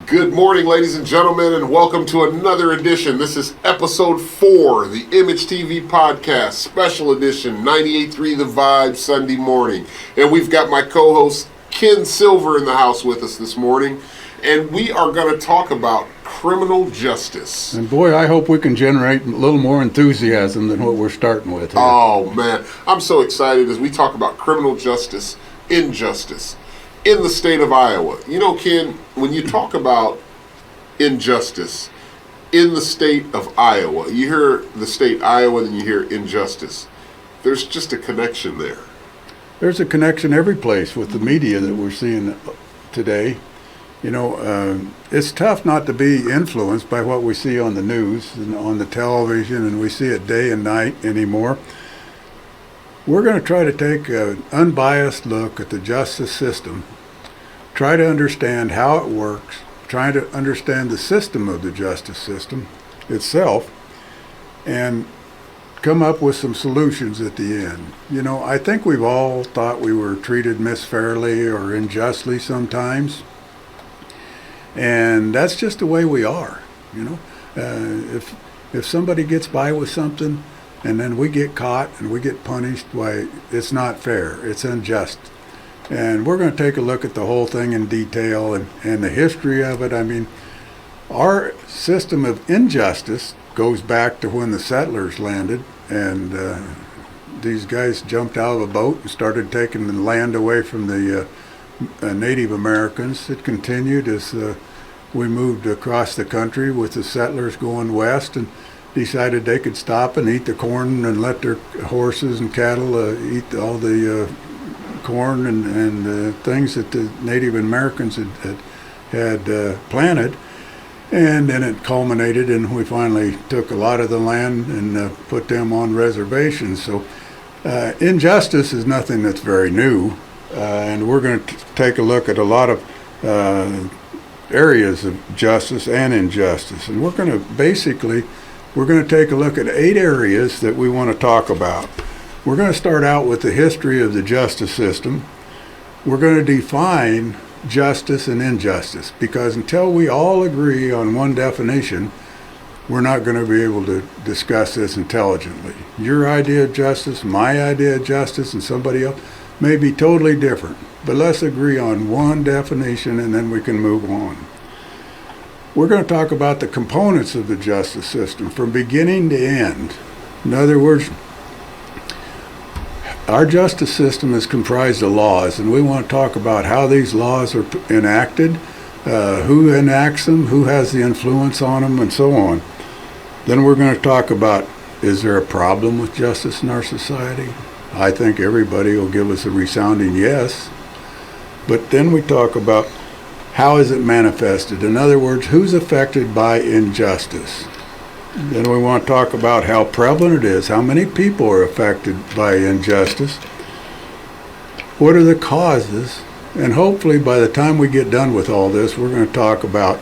Good morning, ladies and gentlemen, and welcome to another edition. This is episode 4, the I.M.A.G.E podcast, special edition, 98.3 The Vibe, Sunday morning. And we've got my co-host, Ken Silver, in the house with us this morning, and we are going to talk about criminal justice. And boy, I hope we can generate a little more enthusiasm than what we're starting with here. Oh, man. I'm so excited as we talk about criminal justice, injustice in the state of Iowa. You know, Ken, when you talk about injustice in the state of Iowa, you hear the state Iowa, then you hear injustice. There's just a connection there. There's a connection every place with the media that we're seeing today. You know, it's tough not to be influenced by what we see on the news and on the television, and we see it day and night anymore. We're going to try to take an unbiased look at the justice system, try to understand how it works, try to understand the system of the justice system itself, and come up with some solutions at the end. You know, I think we've all thought we were treated misfairly or unjustly sometimes. And that's just the way we are, you know. If somebody gets by with something and then we get caught and we get punished, why, it's not fair. It's unjust. And we're going to take a look at the whole thing in detail and the history of it. I mean, our system of injustice goes back to when the settlers landed and these guys jumped out of a boat and started taking the land away from the Native Americans. It continued as we moved across the country with the settlers going west and decided they could stop and eat the corn and let their horses and cattle eat all the corn and things that the Native Americans had planted. And then it culminated and we finally took a lot of the land and put them on reservations. So injustice is nothing that's very new. And we're going to take a look at a lot of areas of justice and injustice. And we're going to take a look at 8 areas that we want to talk about. We're going to start out with the history of the justice system. We're going to define justice and injustice, because until we all agree on one definition, we're not going to be able to discuss this intelligently. Your idea of justice, my idea of justice, and somebody else may be totally different, but let's agree on one definition and then we can move on. We're going to talk about the components of the justice system from beginning to end. In other words, our justice system is comprised of laws, and we want to talk about how these laws are enacted, who enacts them, who has the influence on them, and so on. Then we're going to talk about, is there a problem with justice in our society? I think everybody will give us a resounding yes. But then we talk about how is it manifested? In other words, who's affected by injustice? Then we want to talk about how prevalent it is, how many people are affected by injustice, what are the causes, and hopefully by the time we get done with all this, we're going to talk about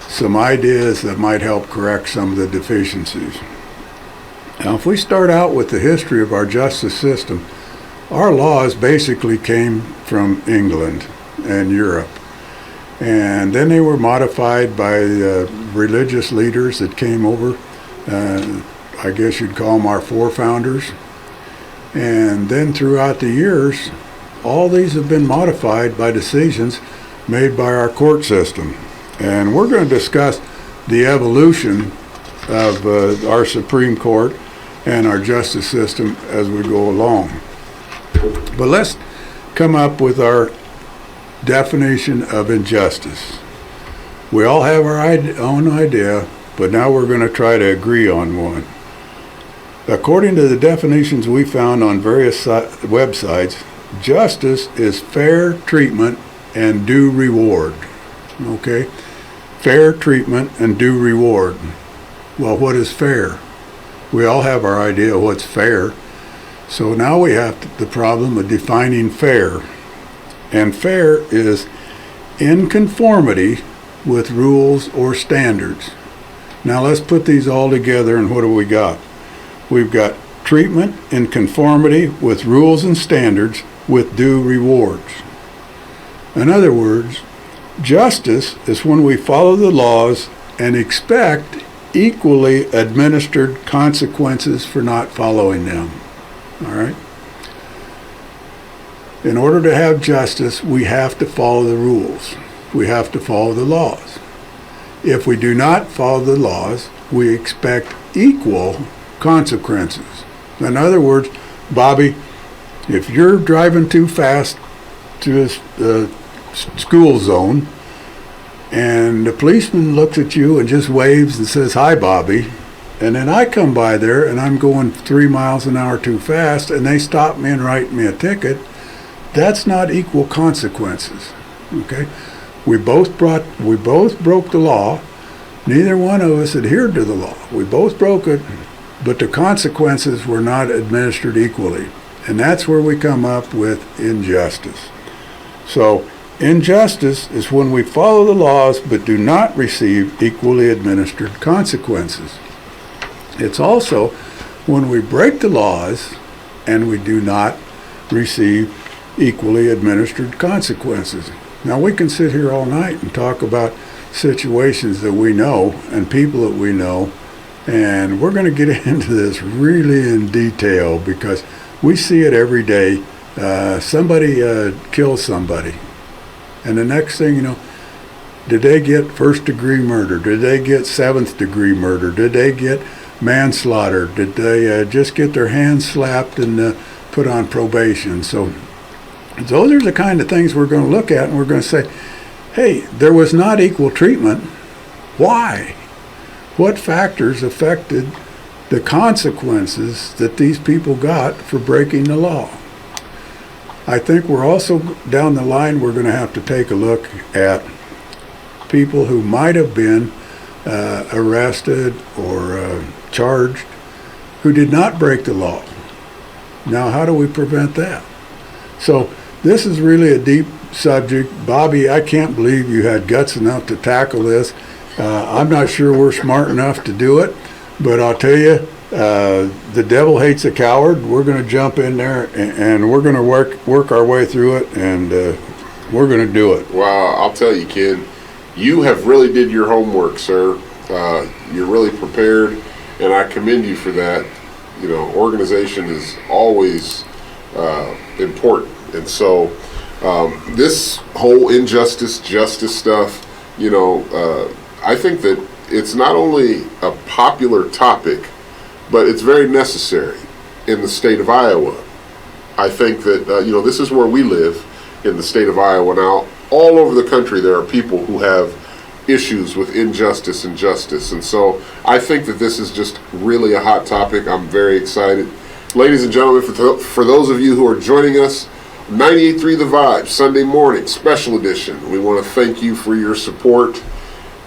some ideas that might help correct some of the deficiencies. Now, if we start out with the history of our justice system, our laws basically came from England and Europe. And then they were modified by religious leaders that came over. I guess you'd call them our forefounders. And then throughout the years, all these have been modified by decisions made by our court system. And we're going to discuss the evolution of our Supreme Court and our justice system as we go along. But let's come up with our definition of injustice. We all have our own idea, but now we're going to try to agree on one. According to the definitions we found on various websites, justice is fair treatment and due reward. Okay? Fair treatment and due reward. Well, what is fair? We all have our idea of what's fair. So now we have the problem of defining fair. And fair is in conformity with rules or standards. Now let's put these all together, and what do we got? We've got treatment in conformity with rules and standards with due rewards. In other words, Justice is when we follow the laws and expect equally administered consequences for not following them. All right? In order to have justice, we have to follow the rules. We have to follow the laws. If we do not follow the laws, we expect equal consequences. In other words, Bobby, if you're driving too fast to a school zone and the policeman looks at you and just waves and says, "Hi, Bobby," and then I come by there and I'm going 3 miles an hour too fast and they stop me and write me a ticket, that's not equal consequences. Okay? We both broke the law. Neither one of us adhered to the law. We both broke it, but the consequences were not administered equally. And that's where we come up with injustice. So, injustice is when we follow the laws but do not receive equally administered consequences. It's also when we break the laws and we do not receive equally administered consequences. Now, we can sit here all night and talk about situations that we know and people that we know, and we're going to get into this really in detail because we see it every day. Somebody kills somebody, and the next thing you know, did they get first-degree murder? Did they get seventh-degree murder? Did they get manslaughter? Did they just get their hands slapped and put on probation? So those are the kind of things we're going to look at, and we're going to say, hey, there was not equal treatment. Why? What factors affected the consequences that these people got for breaking the law? I think we're also, down the line, we're going to have to take a look at people who might have been arrested or charged who did not break the law. Now, how do we prevent that? So this is really a deep subject. Bobby, I can't believe you had guts enough to tackle this. I'm not sure we're smart enough to do it, but I'll tell you, the devil hates a coward. We're going to jump in there and we're going to work our way through it, and we're going to do it. Wow, I'll tell you, Ken, you have really did your homework, sir. You're really prepared, and I commend you for that. You know, organization is always important, and so this whole injustice, justice stuff, you know, I think that it's not only a popular topic, but it's very necessary in the state of Iowa. I think that, you know, this is where we live in the state of Iowa now. All over the country there are people who have issues with injustice and justice. And so I think that this is just really a hot topic. I'm very excited. Ladies and gentlemen, for those of you who are joining us, 98.3 The Vibe, Sunday morning, special edition. We want to thank you for your support.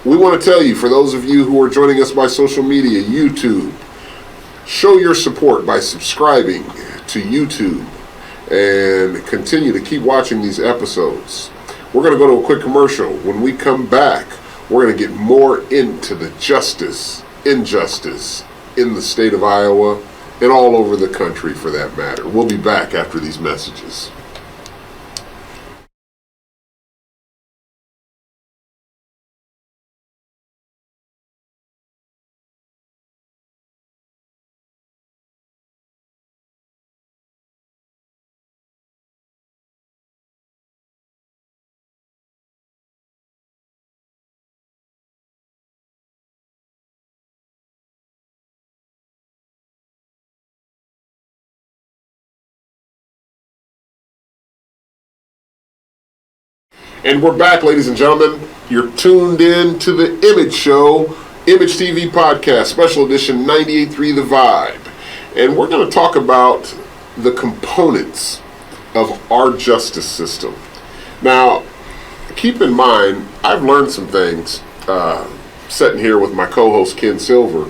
We want to tell you, for those of you who are joining us by social media, YouTube, show your support by subscribing to YouTube and continue to keep watching these episodes. We're going to go to a quick commercial. When we come back, we're going to get more into the justice, injustice in the state of Iowa and all over the country for that matter. We'll be back after these messages. And we're back, ladies and gentlemen. You're tuned in to the I.M.A.G.E show, I.M.A.G.E TV podcast, special edition 98.3 The Vibe. And we're going to talk about the components of our justice system. Now, keep in mind, I've learned some things sitting here with my co-host Ken Silver.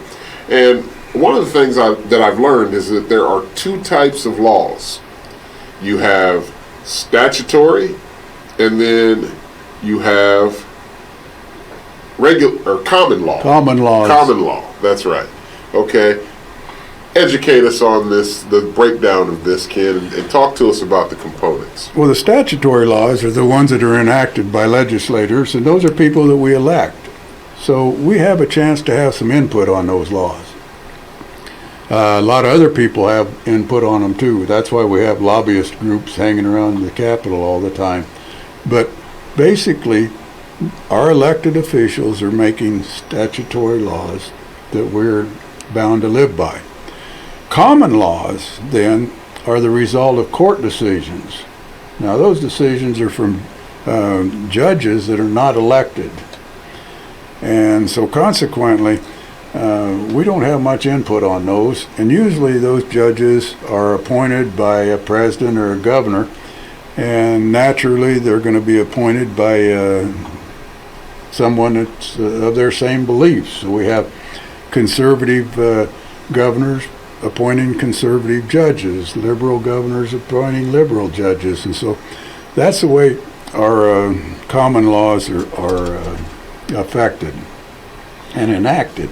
And one of the things that I've learned is that there are two types of laws. You have statutory, and then you have regular or common law. Common law. Common law. That's right. Okay. educate us on this, the breakdown of this, Ken, and talk to us about the components. Well, the statutory laws are the ones that are enacted by legislators, and those are people that we elect. So we have a chance to have some input on those laws. A lot of other people have input on them too. That's why we have lobbyist groups hanging around the Capitol all the time. But basically, our elected officials are making statutory laws that we're bound to live by. Common laws, then, are the result of court decisions. Now, those decisions are from judges that are not elected. And so consequently, we don't have much input on those. And usually those judges are appointed by a president or a governor. And naturally, they're going to be appointed by someone that's of their same beliefs. So we have conservative governors appointing conservative judges, liberal governors appointing liberal judges, and so that's the way our common laws are affected and enacted.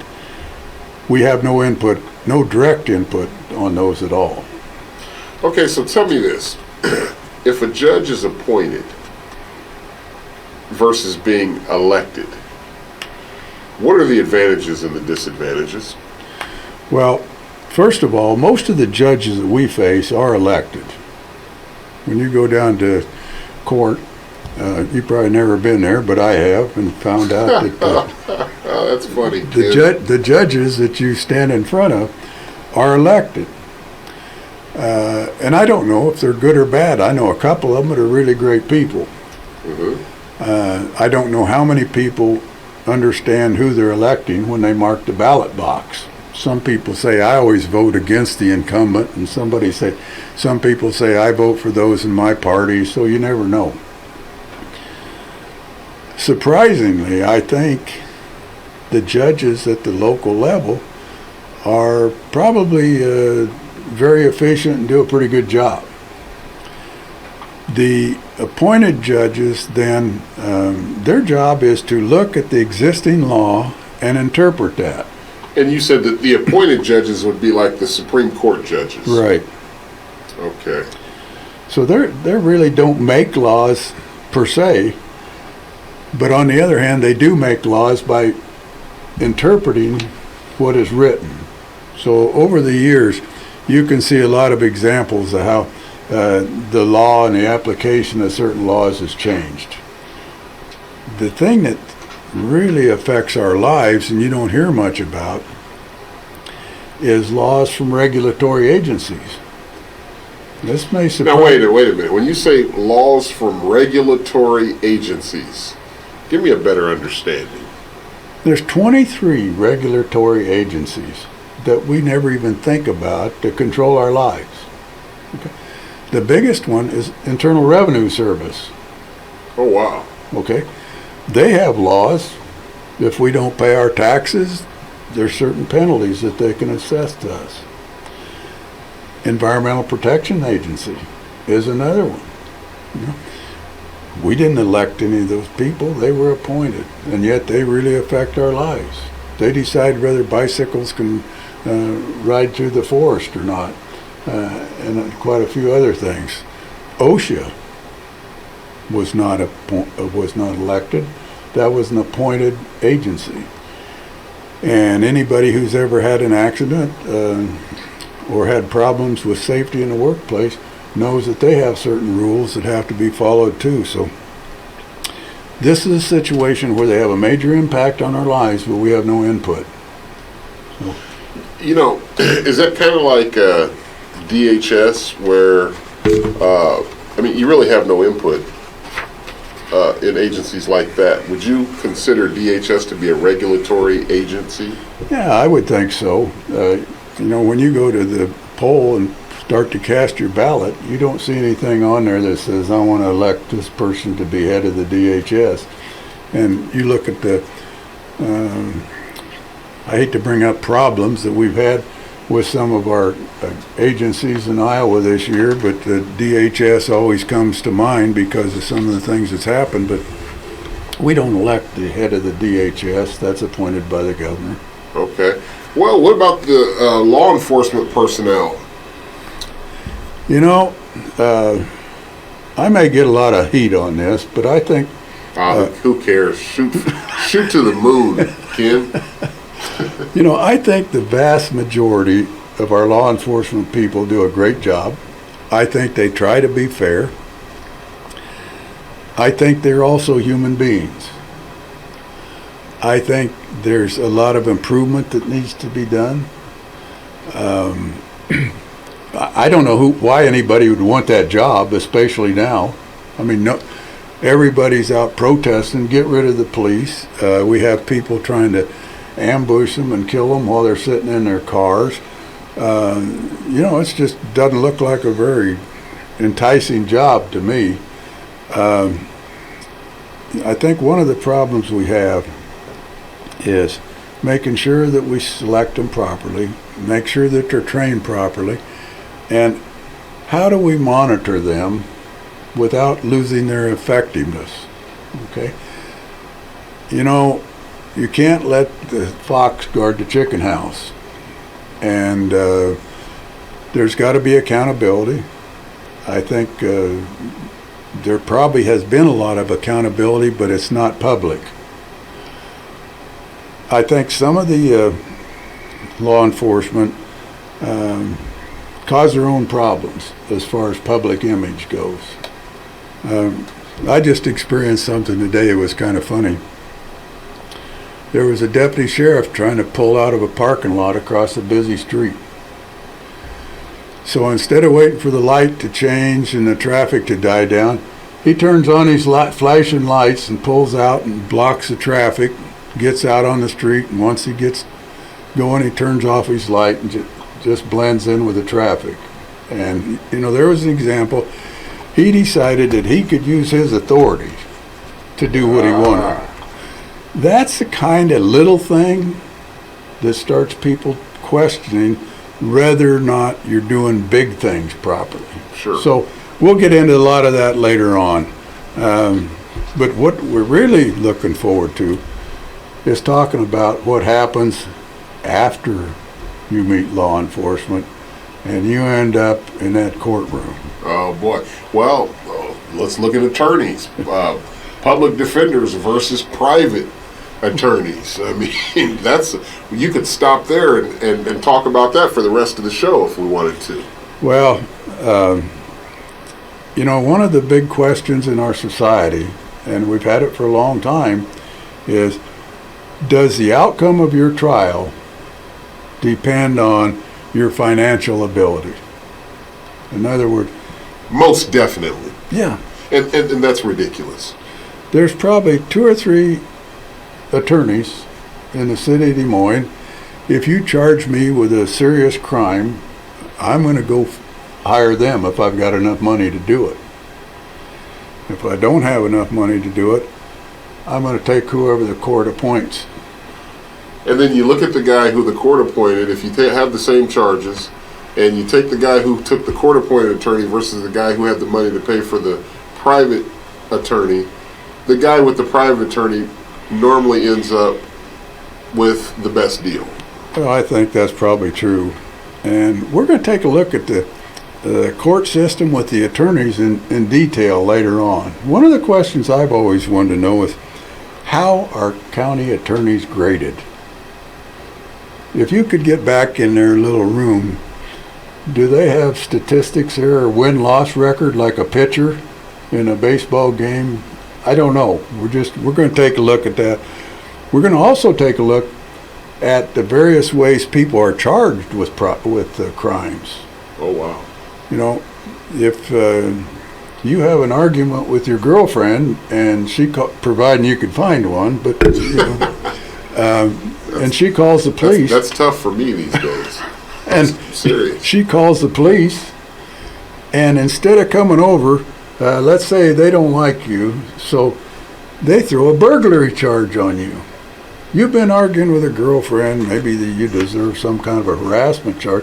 We have no input, no direct input on those at all. Okay, so tell me this. If a judge is appointed versus being elected, what are the advantages and the disadvantages? Well, first of all, most of the judges that we face are elected. When you go down to court, you've probably never been there, but I have, and found out that oh, that's funny. the judges that you stand in front of are elected. And I don't know if they're good or bad. I know a couple of them that are really great people. Mm-hmm. I don't know how many people understand who they're electing when they mark the ballot box. Some people say, I always vote against the incumbent, and some people say, I vote for those in my party, so you never know. Surprisingly, I think the judges at the local level are probably very efficient and do a pretty good job. The appointed judges then, their job is to look at the existing law and interpret that. And you said that the appointed judges would be like the Supreme Court judges. Right. Okay. So they really don't make laws per se, but on the other hand, they do make laws by interpreting what is written. So over the years, you can see a lot of examples of how the law and the application of certain laws has changed. The thing that really affects our lives, and you don't hear much about, is laws from regulatory agencies. This may surprise. Now wait a minute. When you say laws from regulatory agencies, give me a better understanding. There's 23 regulatory agencies that we never even think about to control our lives. Okay. The biggest one is Internal Revenue Service. Oh, wow. Okay. They have laws. If we don't pay our taxes, there's certain penalties that they can assess to us. Environmental Protection Agency is another one. You know, we didn't elect any of those people. They were appointed, and yet they really affect our lives. They decide whether bicycles can ride through the forest or not, and quite a few other things. OSHA was not elected. That was an appointed agency. And anybody who's ever had an accident or had problems with safety in the workplace knows that they have certain rules that have to be followed too. So this is a situation where they have a major impact on our lives, but we have no input. So. You know, is that kind of like DHS, where, I mean, you really have no input in agencies like that? Would you consider DHS to be a regulatory agency? Yeah, I would think so. You know, when you go to the poll and start to cast your ballot, you don't see anything on there that says, I want to elect this person to be head of the DHS. And you look at the, I hate to bring up problems that we've had with some of our agencies in Iowa this year, but the DHS always comes to mind because of some of the things that's happened. But we don't elect the head of the DHS. That's appointed by the governor. Okay. Well, what about the law enforcement personnel? You know, I may get a lot of heat on this, but I think Who cares? Shoot to the moon, Ken. I think the vast majority of our law enforcement people do a great job. I think they try to be fair. I think they're also human beings. I think there's a lot of improvement that needs to be done. I don't know why anybody would want that job, especially now. I mean, no, everybody's out protesting, get rid of the police. We have people trying to ambush them and kill them while they're sitting in their cars. It just doesn't look like a very enticing job to me. I think one of the problems we have is making sure that we select them properly, make sure that they're trained properly, and how do we monitor them without losing their effectiveness? Okay? You can't let the fox guard the chicken house. And there's got to be accountability. I think there probably has been a lot of accountability, but it's not public. I think some of the law enforcement cause their own problems as far as public image goes. I just experienced something today that was kind of funny. There was a deputy sheriff trying to pull out of a parking lot across a busy street. So instead of waiting for the light to change and the traffic to die down, he turns on his flashing lights and pulls out and blocks the traffic, gets out on the street, and once he gets going, he turns off his light and just blends in with the traffic. And, there was an example. He decided that he could use his authority to do what he wanted. That's the kind of little thing that starts people questioning whether or not you're doing big things properly. Sure. So we'll get into a lot of that later on. But what we're really looking forward to is talking about what happens after you meet law enforcement and you end up in that courtroom. Oh, boy. Well, let's look at attorneys. Public defenders versus private attorneys. I mean, you could stop there and talk about that for the rest of the show if we wanted to. Well, one of the big questions in our society, and we've had it for a long time, is does the outcome of your trial depend on your financial ability? In other words, most definitely. Yeah. And that's ridiculous. There's probably 2 or 3 attorneys in the city of Des Moines. If you charge me with a serious crime, I'm going to go hire them if I've got enough money to do it. If I don't have enough money to do it, I'm going to take whoever the court appoints. And then you look at the guy who the court appointed, if you have the same charges, and you take the guy who took the court-appointed attorney versus the guy who had the money to pay for the private attorney, the guy with the private attorney normally ends up with the best deal. Well, I think that's probably true. And we're going to take a look at the court system with the attorneys in detail later on. One of the questions I've always wanted to know is, how are county attorneys graded? If you could get back in their little room, do they have statistics there, or win-loss record like a pitcher in a baseball game? I don't know. We're going to take a look at that. We're going to also take a look at the various ways people are charged with crimes. Oh, wow. If you have an argument with your girlfriend, and providing you could find one, but and she calls the police. That's tough for me these days. And serious. She calls the police, and instead of coming over, let's say they don't like you, so they throw a burglary charge on you. You've been arguing with a girlfriend, maybe you deserve some kind of a harassment charge.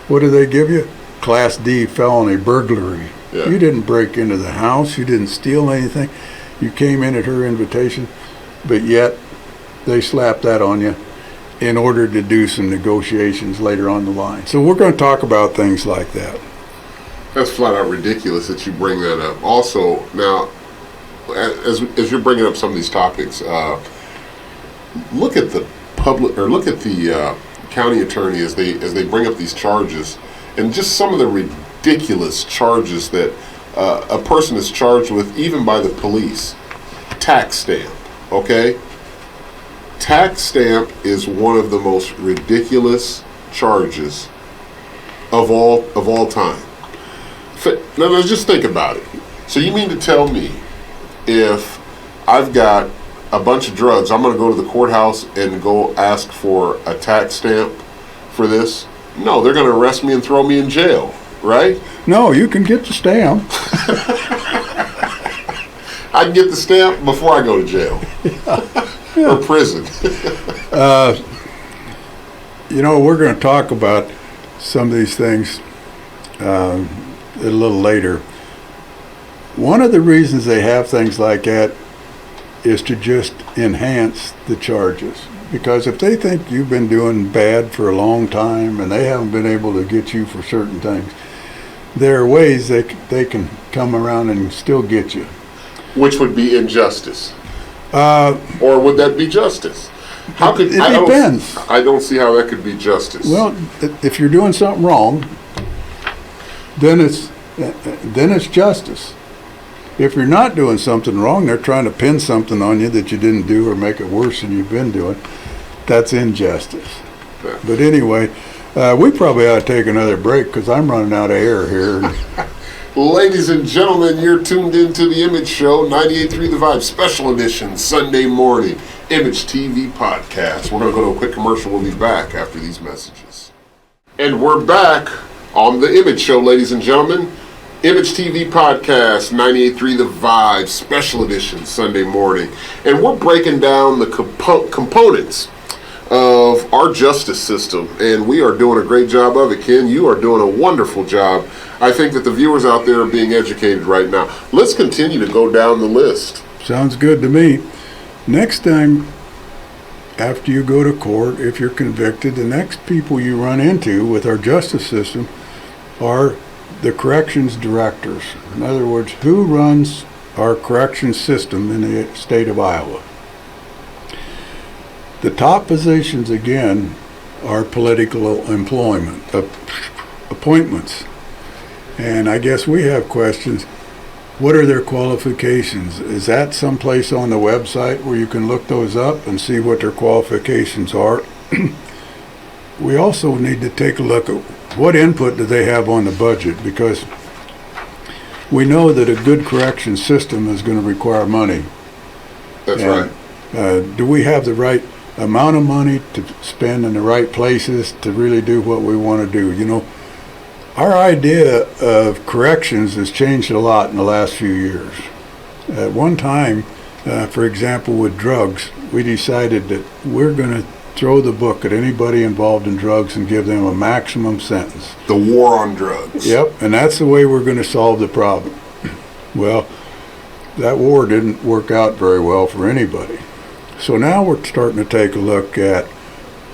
What do they give you? Class D felony burglary. Yeah. You didn't break into the house, you didn't steal anything, you came in at her invitation, but yet they slap that on you. in order to do some negotiations later on the line. So we're going to talk about things like that. That's flat out ridiculous that you bring that up. Also, now, as you're bringing up some of these topics, look at the county attorney as they bring up these charges, and just some of the ridiculous charges that a person is charged with, even by the police. Tax stamp, okay? Tax stamp is one of the most ridiculous charges of all time. Now let's just think about it. So you mean to tell me, if I've got a bunch of drugs, I'm going to go to the courthouse and go ask for a tax stamp for this? No, they're going to arrest me and throw me in jail, right? No, you can get the stamp. I can get the stamp before I go to jail. Yeah. Or prison. We're going to talk about some of these things a little later. One of the reasons they have things like that is to just enhance the charges. Because if they think you've been doing bad for a long time and they haven't been able to get you for certain things, there are ways they can come around and still get you. Which would be injustice. Or would that be justice? How could it depends. I don't see how that could be justice. Well, if you're doing something wrong, then it's justice. If you're not doing something wrong, they're trying to pin something on you that you didn't do or make it worse than you've been doing. That's injustice. Yeah. But anyway, we probably ought to take another break because I'm running out of air here. Ladies and gentlemen, you're tuned into the Image Show, 98.3 The Vibe, Special Edition, Sunday morning, Image TV podcast. We're going to go to a quick commercial. We'll be back after these messages. And we're back on the Image Show, ladies and gentlemen. Image TV podcast, 98.3 The Vibe, Special Edition, Sunday morning. And we're breaking down the components of our justice system. And we are doing a great job of it, Ken. You are doing a wonderful job. I think that the viewers out there are being educated right now. Let's continue to go down the list. Sounds good to me. Next time, after you go to court, if you're convicted, the next people you run into with our justice system are the corrections directors. In other words, who runs our corrections system in the state of Iowa? The top positions, again, are political appointments. And I guess we have questions. What are their qualifications? Is that someplace on the website where you can look those up and see what their qualifications are? We also need to take a look at what input do they have on the budget, because we know that a good correction system is going to require money. That's right. Do we have the right amount of money to spend in the right places to really do what we want to do? You know, our idea of corrections has changed a lot in the last few years. At one time, for example, with drugs, we decided that we're going to throw the book at anybody involved in drugs and give them a maximum sentence. The war on drugs. Yep, and that's the way we're going to solve the problem. Well, that war didn't work out very well for anybody. So now we're starting to take a look at,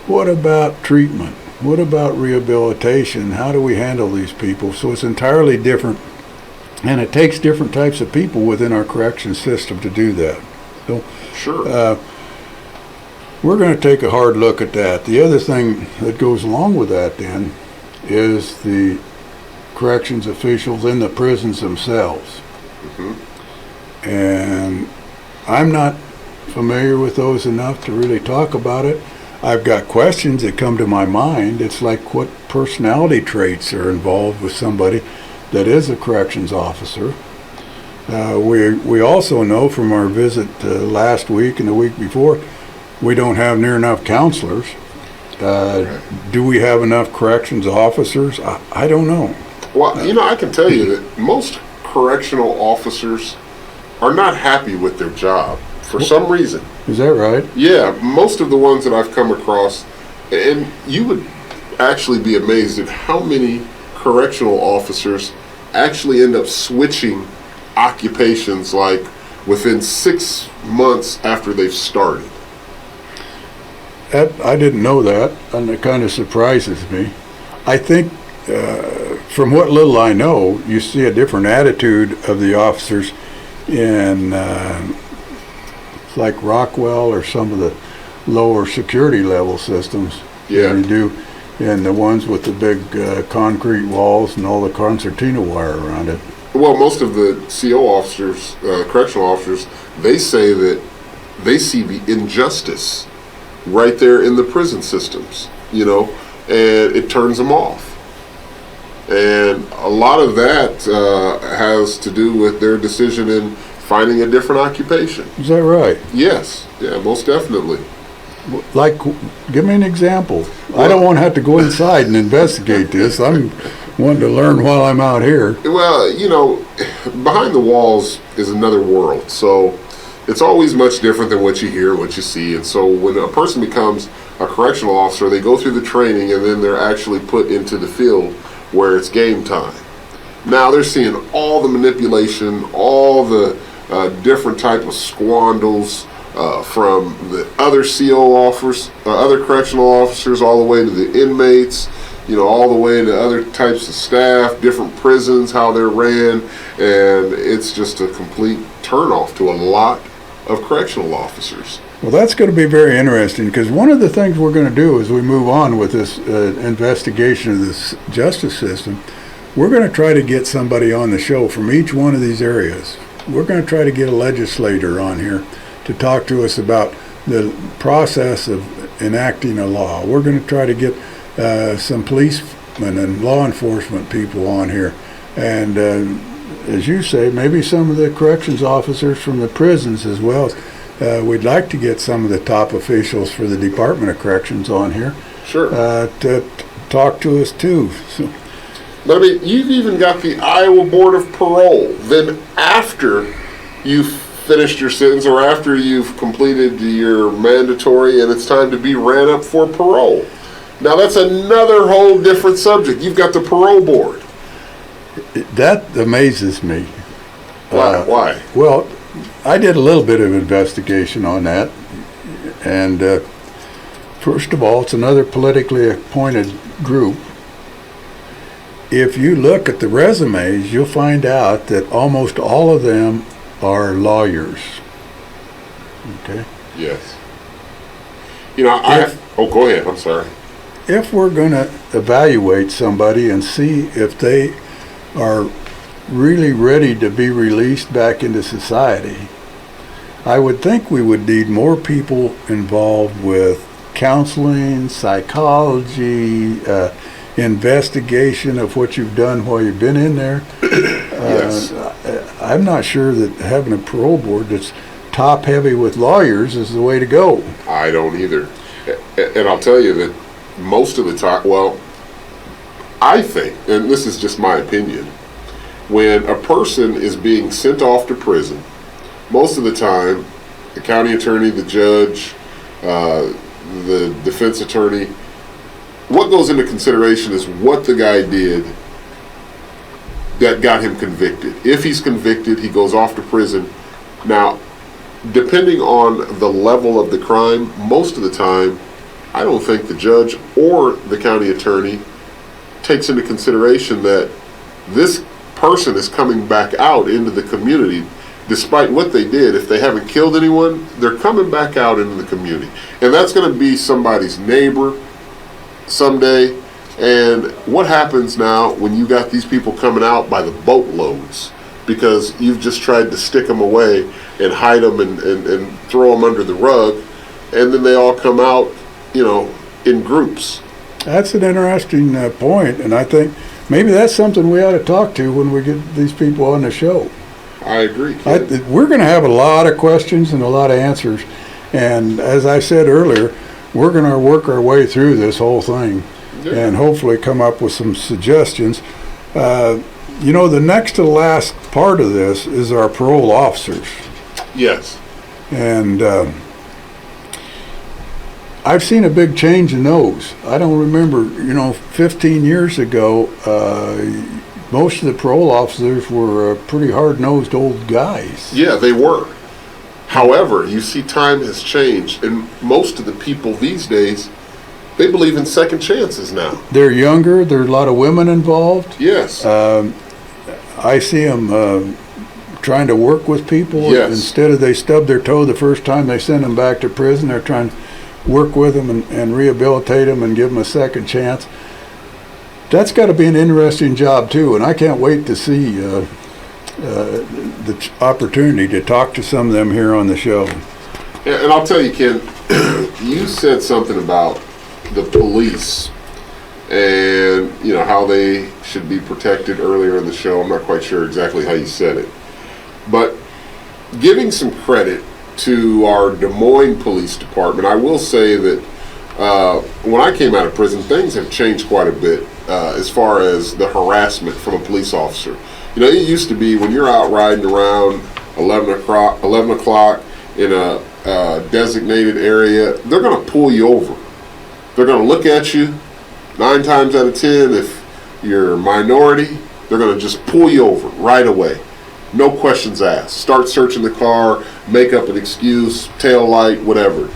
what about treatment? What about rehabilitation? How do we handle these people? So it's entirely different, and it takes different types of people within our correction system to do that. So, sure. We're going to take a hard look at that. The other thing that goes along with that then is the corrections officials in the prisons themselves. Mm-hmm. And I'm not familiar with those enough to really talk about it. I've got questions that come to my mind. It's like, what personality traits are involved with somebody that is a corrections officer? We also know from our visit last week and the week before, we don't have near enough counselors. Do we have enough corrections officers? I don't know. Well, you know, I can tell you that most correctional officers are not happy with their job for some reason. Is that right? Yeah, most of the ones that I've come across, and you would actually be amazed at how many correctional officers actually end up switching occupations like within 6 months after they've started. I didn't know that, and it kind of surprises me. I think, from what little I know, you see a different attitude of the officers in like Rockwell or some of the lower security level systems than you do in the ones with the big concrete walls and all the concertina wire around it. Well, most of the CO officers, correctional officers, they say that they see the injustice right there in the prison systems, you know, and it turns them off. And a lot of that has to do with their decision in finding a different occupation. Is that right? Yes. Yeah, most definitely. Like, give me an example. Well, I don't want to have to go inside and investigate this. I'm wanting to learn while I'm out here. Well, you know, behind the walls is another world. So it's always much different than what you hear, what you see. And so when a person becomes a correctional officer, they go through the training and then they're actually put into the field where it's game time. Now they're seeing all the manipulation, all the different type of squandals from the other CO officers, other correctional officers, all the way to the inmates, you know, all the way to other types of staff, different prisons, how they're ran, and it's just a complete turnoff to a lot of correctional officers. Well, that's going to be very interesting, because one of the things we're going to do as we move on with this investigation of this justice system, we're going to try to get somebody on the show from each one of these areas. We're going to try to get a legislator on here to talk to us about the process of enacting a law. We're going to try to get some policemen and law enforcement people on here. And as you say, maybe some of the corrections officers from the prisons as well. We'd like to get some of the top officials for the Department of Corrections on here. Sure. To talk to us too. So, but I mean, you've even got the Iowa Board of Parole. Then after you've finished your sentence or after you've completed your mandatory and it's time to be ran up for parole. Now that's another whole different subject. You've got the parole board. That amazes me. Why? Well, I did a little bit of investigation on that. And first of all, it's another politically appointed group. If you look at the resumes, you'll find out that almost all of them are lawyers. Okay? Yes. You know, go ahead. I'm sorry. If we're going to evaluate somebody and see if they are really ready to be released back into society, I would think we would need more people involved with counseling, psychology, investigation of what you've done while you've been in there. Yes. I'm not sure that having a parole board that's top heavy with lawyers is the way to go. I don't either. And I'll tell you that most of the time, well, I think, and this is just my opinion, when a person is being sent off to prison, most of the time, the county attorney, the judge, the defense attorney, what goes into consideration is what the guy did that got him convicted. If he's convicted, he goes off to prison. Now, depending on the level of the crime, most of the time, I don't think the judge or the county attorney takes into consideration that this person is coming back out into the community. Despite what they did, if they haven't killed anyone, they're coming back out into the community. And that's going to be somebody's neighbor someday. And what happens now when you got these people coming out by the boatloads because you've just tried to stick them away and hide them and throw them under the rug, and then they all come out, you know, in groups. That's an interesting point, and I think maybe that's something we ought to talk to when we get these people on the show. I agree. We're going to have a lot of questions and a lot of answers, and as I said earlier, we're going to work our way through this whole thing and hopefully come up with some suggestions. You know, the next to the last part of this is our parole officers. Yes. And I've seen a big change in those. I don't remember, 15 years ago, most of the parole officers were pretty hard-nosed old guys. Yeah, they were. However, you see time has changed, and most of the people these days, they believe in second chances now. They're younger. There's a lot of women involved. Yes. I see them trying to work with people. Yes. Instead of they stub their toe the first time they send them back to prison, they're trying to work with them and rehabilitate them and give them a second chance. That's got to be an interesting job too, and I can't wait to see the opportunity to talk to some of them here on the show. And I'll tell you, Ken, you said something about the police and how they should be protected earlier in the show. I'm not quite sure exactly how you said it, but giving some credit to our Des Moines Police Department, I will say that when I came out of prison, things have changed quite a bit as far as the harassment from a police officer. It used to be when you're out riding around 11 o'clock in a designated area, they're going to pull you over. They're going to look at you. 9 times out of 10, if you're a minority, they're going to just pull you over right away. No questions asked. Start searching the car, make up an excuse, tail light, whatever.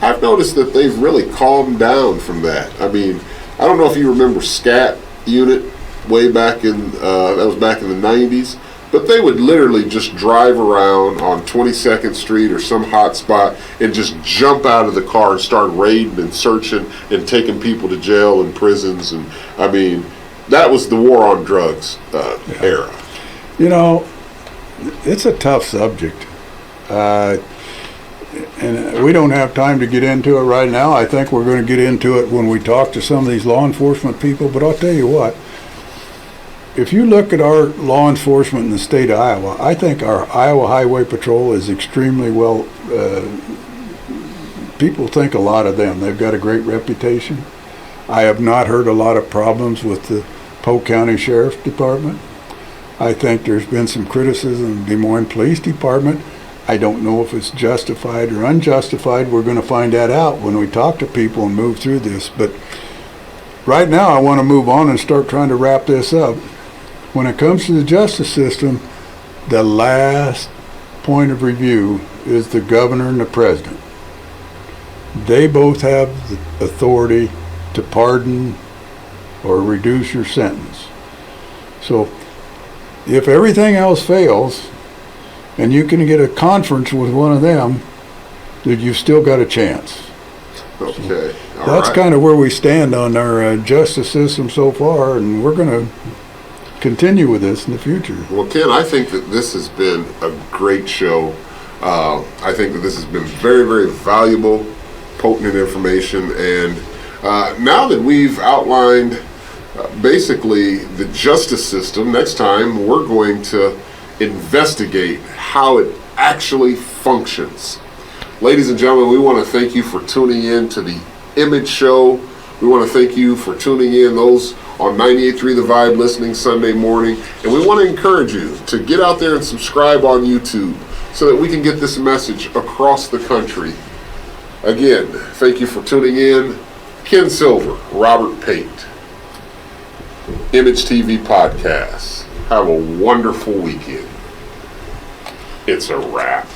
I've noticed that they've really calmed down from that. I mean, I don't know if you remember SCAT unit way back in, that was back in the 90s, but they would literally just drive around on 22nd Street or some hot spot and just jump out of the car and start raiding and searching and taking people to jail and prisons. And I mean, that was the war on drugs era. It's a tough subject. And we don't have time to get into it right now. I think we're going to get into it when we talk to some of these law enforcement people. But I'll tell you what, if you look at our law enforcement in the state of Iowa, I think our Iowa Highway Patrol is extremely well, people think a lot of them. They've got a great reputation. I have not heard a lot of problems with the Polk County Sheriff's Department. I think there's been some criticism of the Des Moines Police Department. I don't know if it's justified or unjustified. We're going to find that out when we talk to people and move through this. But right now I want to move on and start trying to wrap this up. When it comes to the justice system, the last point of review is the governor and the president. They both have the authority to pardon or reduce your sentence. So if everything else fails and you can get a conference with one of them, that you've still got a chance. Okay. That's kind of where we stand on our justice system so far, and we're going to continue with this in the future. Well, Ken, I think that this has been a great show. I think that this has been very, very valuable, potent information. And now that we've outlined basically the justice system, next time we're going to investigate how it actually functions. Ladies and gentlemen, we want to thank you for tuning in to the I.M.A.G.E show. We want to thank you for tuning in, those on 98.3 The Vibe listening Sunday morning. And we want to encourage you to get out there and subscribe on YouTube so that we can get this message across the country. Again, thank you for tuning in. Ken Silver, Robert Pate, I.M.A.G.E TV Podcast. Have a wonderful weekend. It's a wrap.